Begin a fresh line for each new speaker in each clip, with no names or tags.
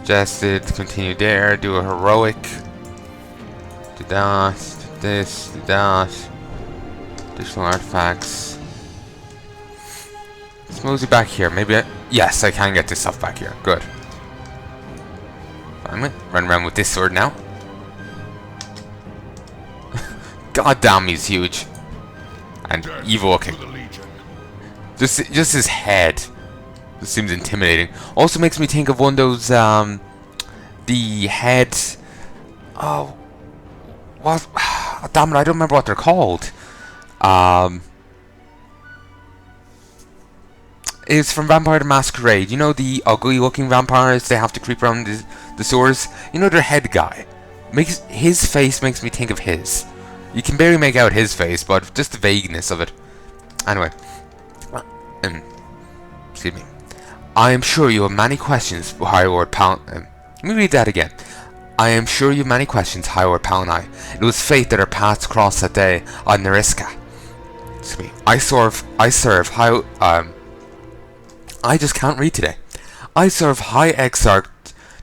Suggested, continue there, do a heroic. Do that, do this, do that. Additional artifacts. Let's mosey back here. Maybe yes, I can get this stuff back here. Good. Finally, run around with this sword now. God damn, he's huge. And evil looking. Just his head. Just seems intimidating. Also makes me think of one of those, the head... Oh... What? Damn it, I don't remember what they're called. It's from Vampire the Masquerade. You know the ugly looking vampires? They have to creep around the sewers? You know their head guy? His face makes me think of his. You can barely make out his face, but just the vagueness of it. Anyway. Excuse me. I am sure you have many questions, High Lord Palnai. Let me read that again. I am sure you have many questions, High Lord Palnai. It was fate that our paths crossed that day on Nariska. Excuse me. I serve High... I just can't read today. I serve High Exarch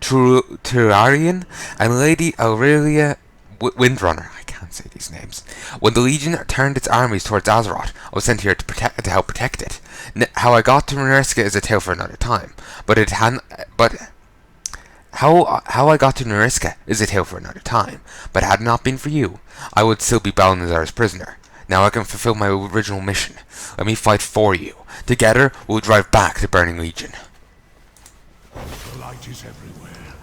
Turarian and Lady Aurelia Windrunner. I can't say these names. When the Legion turned its armies towards Azeroth, I was sent here to help protect it. How I got to Nariska is a tale for another time. How I got to Nariska is a tale for another time. But had it not been for you, I would still be Balnazar's prisoner. Now I can fulfill my original mission. Let me fight for you. Together, we'll drive back the Burning Legion.
The light is everywhere.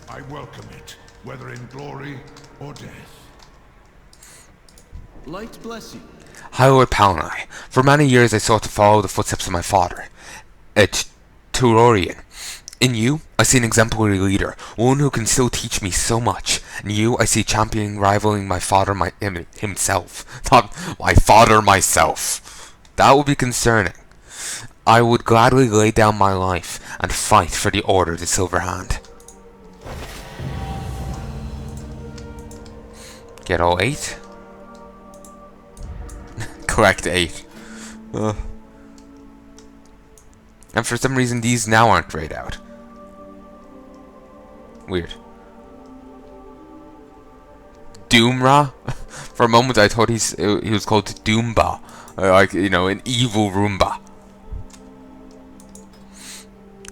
I welcome it, whether in glory or death.
Light bless you.
High Lord Palnai, for many years I sought to follow the footsteps of my father, a Turorian. In you, I see an exemplary leader, one who can still teach me so much. In you, I see a champion rivaling my father himself. Not my father myself. That would be concerning. I would gladly lay down my life and fight for the Order of the Silver Hand. Get all 8? Collect 8. And for some reason these now aren't grayed out. Weird. Doomra? For a moment I thought he was called Doomba. Like, you know, an evil Roomba.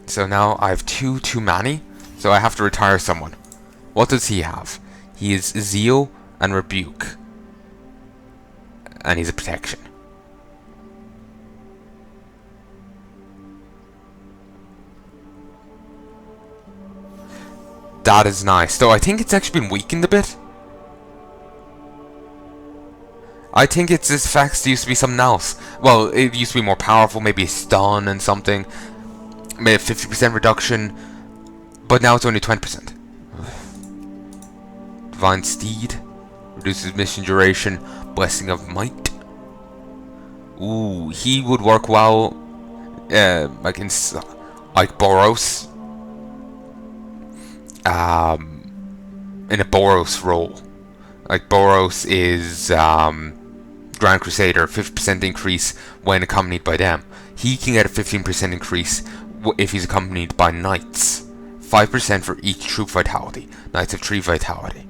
So now I have too many. So I have to retire someone. What does he have? He is Zeal and Rebuke. And he's a protection. That is nice. Though I think it's actually been weakened a bit. I think its effects used to be something else. Well, it used to be more powerful, maybe a stun and something. Maybe a 50% reduction. But now it's only 20%. Divine Steed. Reduces mission duration. Blessing of Might. Ooh, he would work well. Like Boros. In a Boros role. Like Boros is Grand Crusader, 50% increase when accompanied by them. He can get a 15% increase if he's accompanied by Knights. 5% for each troop vitality. Knights have 3 vitality.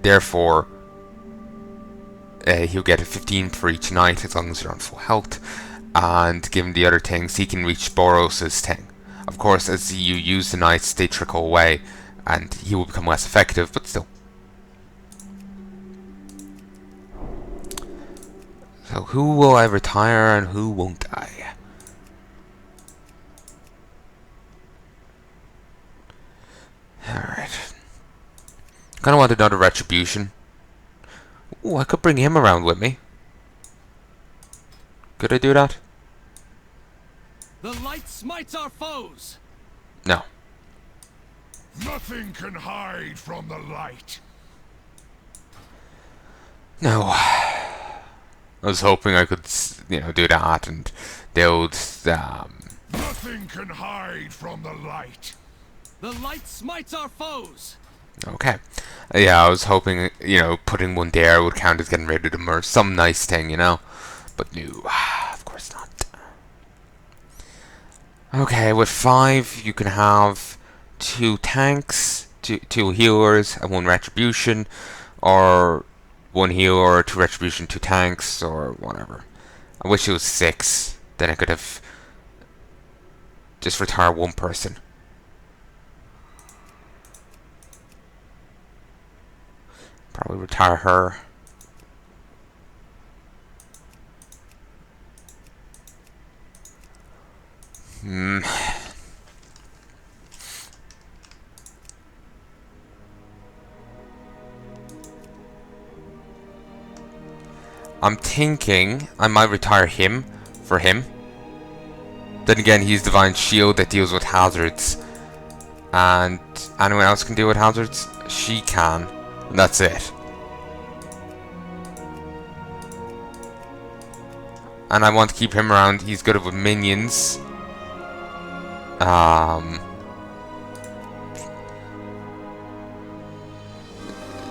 Therefore, he'll get a 15 for each Knight as long as they're on full health. And given the other things, he can reach Boros' thing. Of course, as you use the Knights, they trickle away, and he will become less effective, but still. So who will I retire and who won't I? Alright. Kinda want another retribution. Ooh, I could bring him around with me. Could I do that?
The light smites our foes.
No.
Nothing can hide from the light.
No. I was hoping I could, you know, do that and build,
Nothing can hide from the light.
The light smites our foes.
Okay. Yeah, I was hoping, you know, putting one there would count as getting rid of them or some nice thing, you know. But no, of course not. Okay, with 5 you can have 2 tanks, 2 healers, and 1 retribution, or 1 healer, 2 retribution, 2 tanks, or whatever. I wish it was 6. Then I could have just retired 1 person. Probably retire her. I'm thinking I might retire him for him. Then again, he's Divine Shield that deals with hazards. And anyone else can deal with hazards? She can. And that's it. And I want to keep him around. He's good with minions.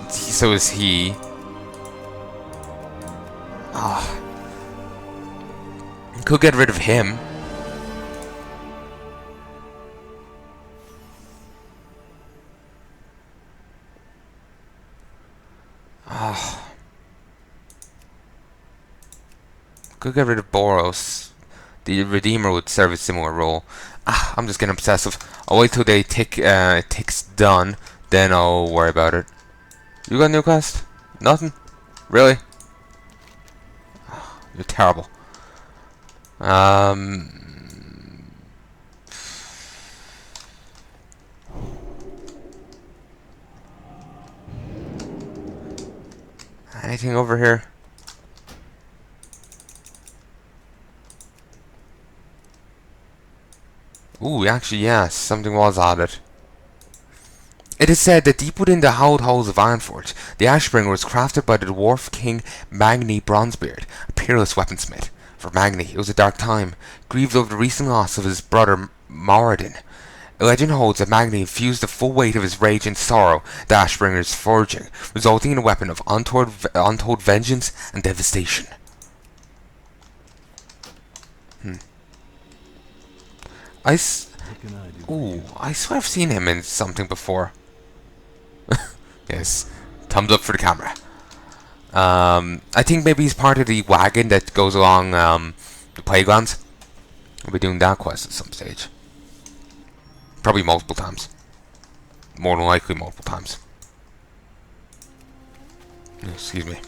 So is he. Could get rid of him. Could get rid of Boros. The Redeemer would serve a similar role. I'm just getting obsessive. I'll wait till they tick's done, then I'll worry about it. You got a new quest? Nothing? Really? You're terrible. Anything over here? Ooh, actually, yes, something was added. It is said that deep within the howled halls of Ironforge, the Ashbringer was crafted by the dwarf king Magni Bronzebeard, a peerless weaponsmith. For Magni, it was a dark time, grieved over the recent loss of his brother Moradin. A legend holds that Magni infused the full weight of his rage and sorrow the Ashbringer's forging, resulting in a weapon of untold vengeance and devastation. I swear I've seen him in something before. Yes, thumbs up for the camera. I think maybe he's part of the wagon that goes along the playgrounds. I'll be doing that quest at some stage. Probably multiple times. More than likely multiple times. Excuse me.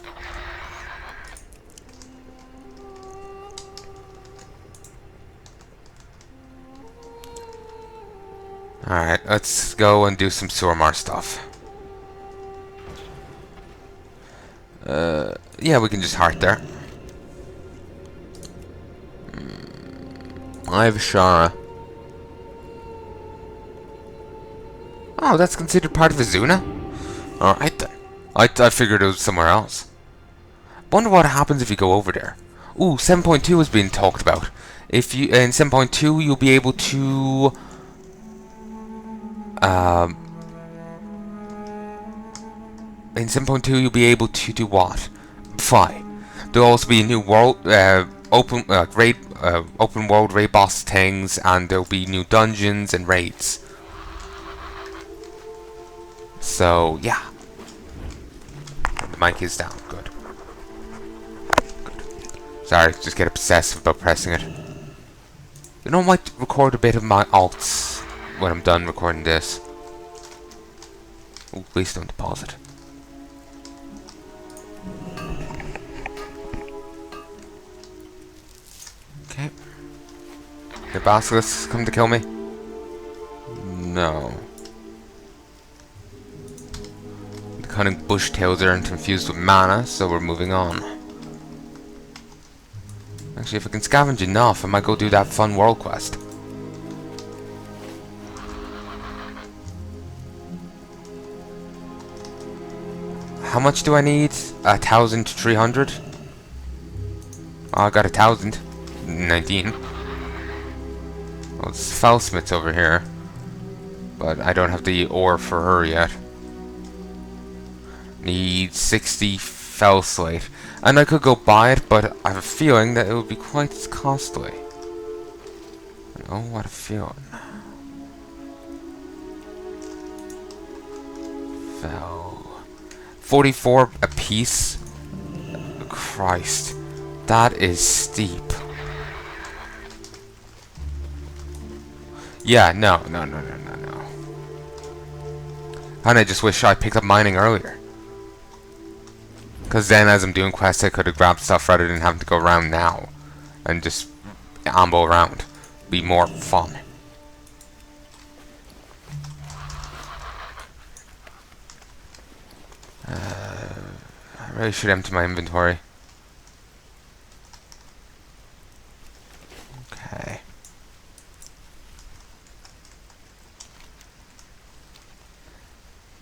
Alright, let's go and do some Suramar stuff. Yeah, we can just heart there. Val'sharah. Oh, that's considered part of Azuna? Alright then. I figured it was somewhere else. Wonder what happens if you go over there. Ooh, 7.2 is being talked about. If you in 7.2 you'll be able to in 7.2 you'll be able to do what? Fly. There'll also be a new world open world raid boss things, and there'll be new dungeons and raids. So yeah. The mic is down. Good. Sorry, just get obsessive about pressing it. You know, I might record a bit of my alts when I'm done recording this. Oh, please don't deposit. Okay. The basilisks come to kill me? No. The cunning bush-tails aren't infused with mana, so we're moving on. Actually, if I can scavenge enough, I might go do that fun world quest. How much do I need? 1,000 to 300? Oh, I got 1,000. 19. Well, it's Fellsmith's over here. But I don't have the ore for her yet. Need 60 fell slate. And I could go buy it, but I have a feeling that it would be quite costly. Oh, what a feeling. Val. 44 apiece? Christ. That is steep. Yeah, no. And I just wish I picked up mining earlier. Because then as I'm doing quests I could have grabbed stuff rather than having to go around now. And just amble around. Be more fun. I really should empty my inventory. Okay.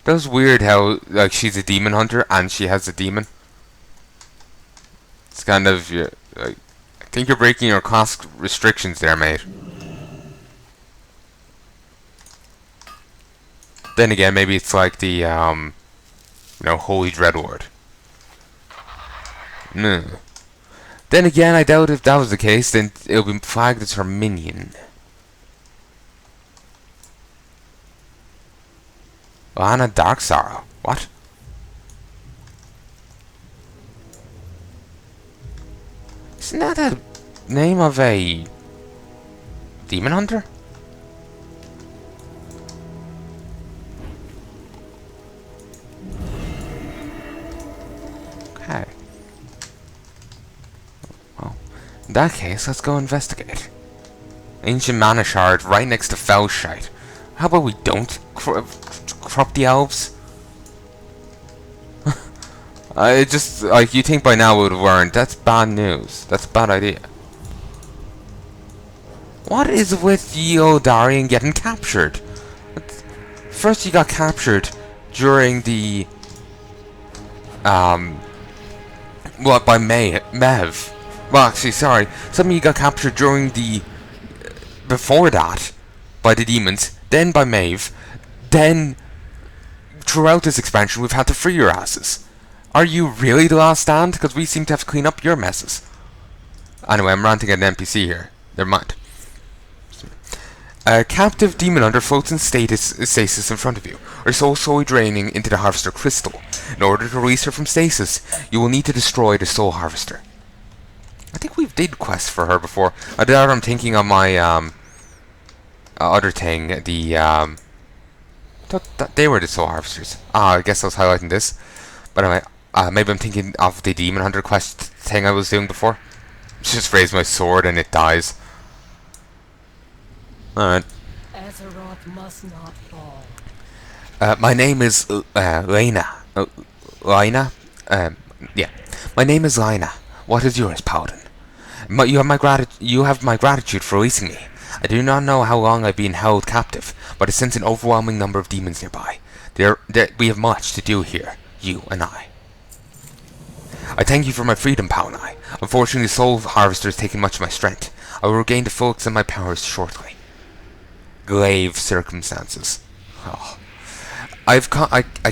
That's weird how, like, she's a demon hunter and she has a demon. It's kind of, like, I think you're breaking your class restrictions there, mate. Then again, maybe it's like the, you know, Holy Dreadlord. No. Then again, I doubt if that was the case, then it'll be flagged as her minion. Lana Darksorrow. What? Isn't that a name of a demon hunter? Okay. Well, in that case, let's go investigate. Ancient mana shard right next to Val'sharah. How about we don't crop the elves? I just, like, you think by now we would have learned. That's bad news. That's a bad idea. What is with Darian getting captured? First he got captured during the what, by Mev. Well, actually, sorry. Some of you got captured during the before that by the demons, then by Maeve, then throughout this expansion we've had to free your asses. Are you really the last stand? Because we seem to have to clean up your messes. Anyway, I'm ranting at an NPC here. Never mind. A captive demon hunter floats in stasis in front of you. Her soul slowly draining into the harvester crystal. In order to release her from stasis, you will need to destroy the soul harvester. I think we've did quests for her before. I doubt I'm thinking of my other thing. The they were the soul harvesters. I guess I was highlighting this. But anyway, maybe I'm thinking of the demon hunter quest thing I was doing before. Just raise my sword and it dies. Alright.
Azeroth must not fall.
My name is Lena. Lina? Yeah. My name is Lina. What is yours, Paladin? You have my gratitude for releasing me. I do not know how long I've been held captive, but I sense an overwhelming number of demons nearby. We have much to do here, you and I. I thank you for my freedom, Palnai. Unfortunately, the soul harvester has taken much of my strength. I will regain the full extent of my powers shortly. Grave circumstances. Oh. I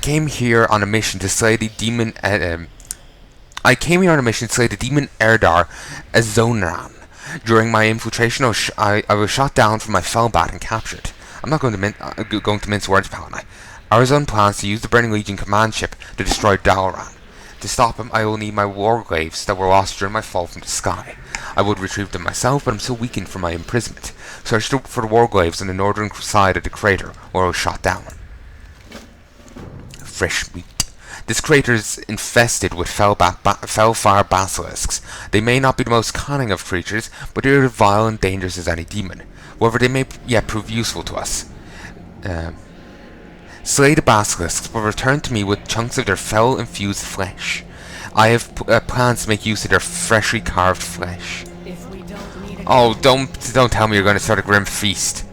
came here on a mission to slay the demon. I came here on a mission to slay the demon Erdar Azonran. During my infiltration, I was shot down from my fell bat and captured. I'm not going to mince words, Palnai. Arizon plans to use the Burning Legion command ship to destroy Dalaran. To stop him, I will need my warglaves that were lost during my fall from the sky. I would retrieve them myself, but I'm so weakened from my imprisonment. Searched for the warglaves on the northern side of the crater where I was shot down. Fresh meat. This crater is infested with fell-fire basilisks. They may not be the most cunning of creatures, but they are as vile and dangerous as any demon. However, they may yet prove useful to us. Slay the basilisks, but return to me with chunks of their fell-infused flesh. I have plans to make use of their freshly carved flesh.
If we don't need
Oh, don't tell me you're going to start a grim feast.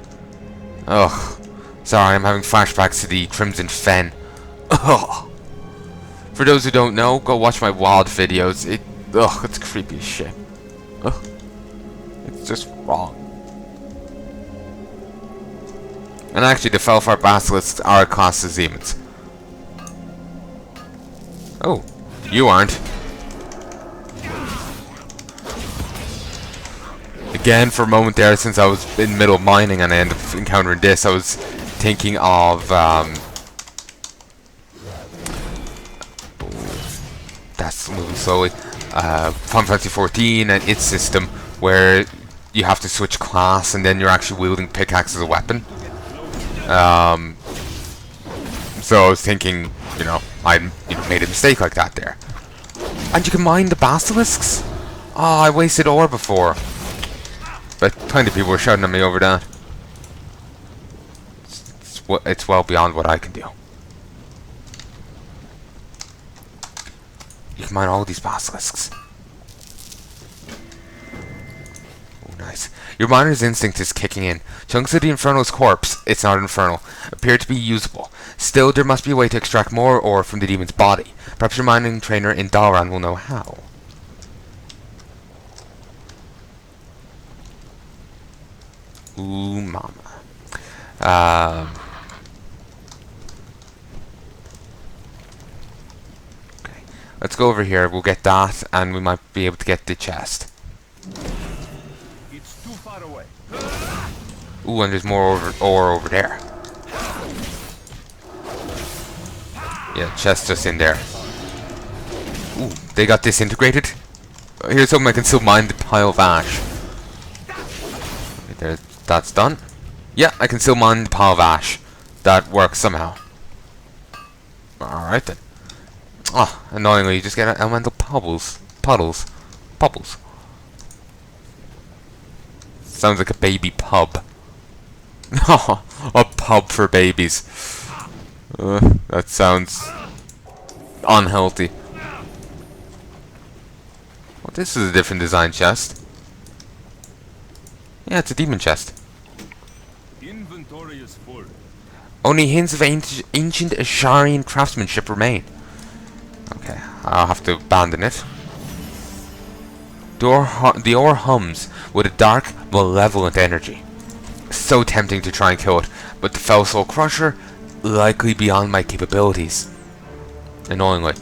Ugh. Sorry, I'm having flashbacks to the Crimson Fen. Ugh. For those who don't know, go watch my wild videos. It's creepy as shit. Ugh. It's just wrong. And actually, the Felfar Basilisks are classed as demons. Oh, you aren't. Again, for a moment there, since I was in the middle of mining and I ended up encountering this, I was thinking of slowly. Final Fantasy 14 and its system where you have to switch class and then you're actually wielding pickaxe as a weapon. So I was thinking, you know, I made a mistake like that there. And you can mine the basilisks? Oh, I wasted ore before. But plenty of people were shouting at me over that. It's well beyond what I can do. You can mine all these basilisks. Oh, nice. Your miner's instinct is kicking in. Chunks of the Infernal's corpse, it's not infernal, appear to be usable. Still, there must be a way to extract more ore from the demon's body. Perhaps your mining trainer in Dalran will know how. Ooh, mama. Okay. Let's go over here. We'll get that, and we might be able to get the chest.
It's too far away.
Ooh, and there's more ore over there. Yeah, chest just in there. Ooh, they got disintegrated. Here's something I can still mine the pile of ash. Okay, there, that's done. Yeah, I can still mine the pile of ash. That works somehow. Alright then. Oh, annoyingly, you just get elemental puddles. Sounds like a baby pub. A pub for babies. That sounds unhealthy. Well, this is a different design chest. Yeah, it's a demon chest.
Inventory is full.
Only hints of ancient Asharian craftsmanship remain. Okay, I'll have to abandon it. The ore hums with a dark, malevolent energy. So tempting to try and kill it, but the Fell Soul Crusher, likely beyond my capabilities. Annoyingly.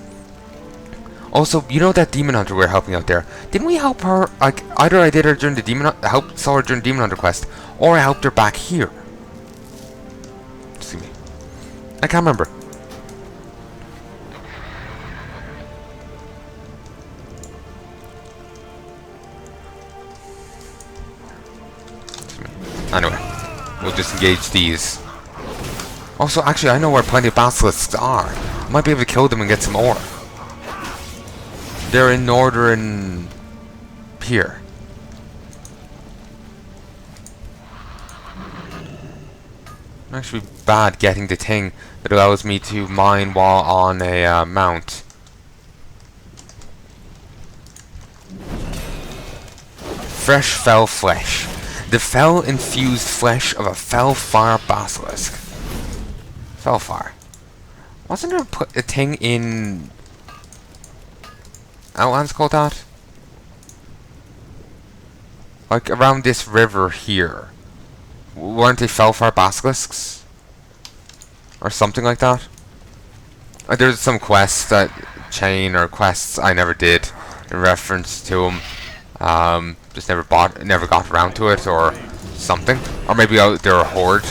Also, you know that demon hunter we're helping out there? Didn't we help her? Like, either I did her during the saw her during Demon Hunter quest, or I helped her back here. See me. I can't remember. Anyway, we'll disengage these. Also, actually, I know where plenty of basilisks are. I might be able to kill them and get some ore. They're in northern... here. I'm actually bad getting the thing that allows me to mine while on a mount. Fresh fell flesh. The fell-infused flesh of a fell-fire basilisk. Fellfire. Wasn't there a thing in Outlands called that? Like around this river here. Weren't they Fellfire basilisks? Or something like that? There's some quests that quests I never did in reference to them. Just never got around to it or something. Or maybe they're a horde.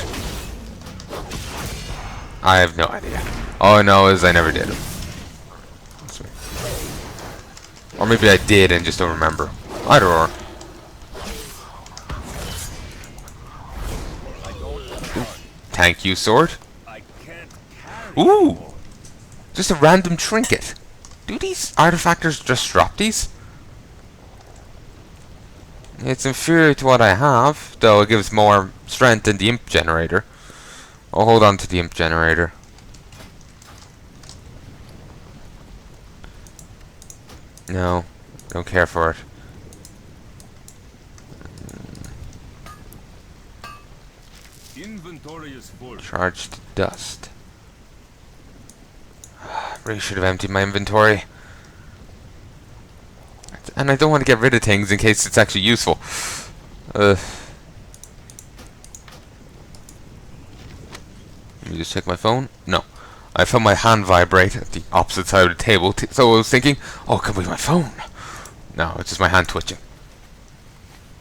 I have no idea. All I know is I never did them. Or maybe I did and just don't remember. Either or. Ooh, thank you, sword. Ooh! Just a random trinket. Do these artifactors just drop these? It's inferior to what I have, though it gives more strength than the imp generator. I'll hold on to the imp generator. No, don't care for it.
Inventory is full.
Charged dust. Really should have emptied my inventory. And I don't want to get rid of things in case it's actually useful. Let me just check my phone. No. I felt my hand vibrate at the opposite side of the table, so I was thinking, oh, it could be my phone. No, it's just my hand twitching.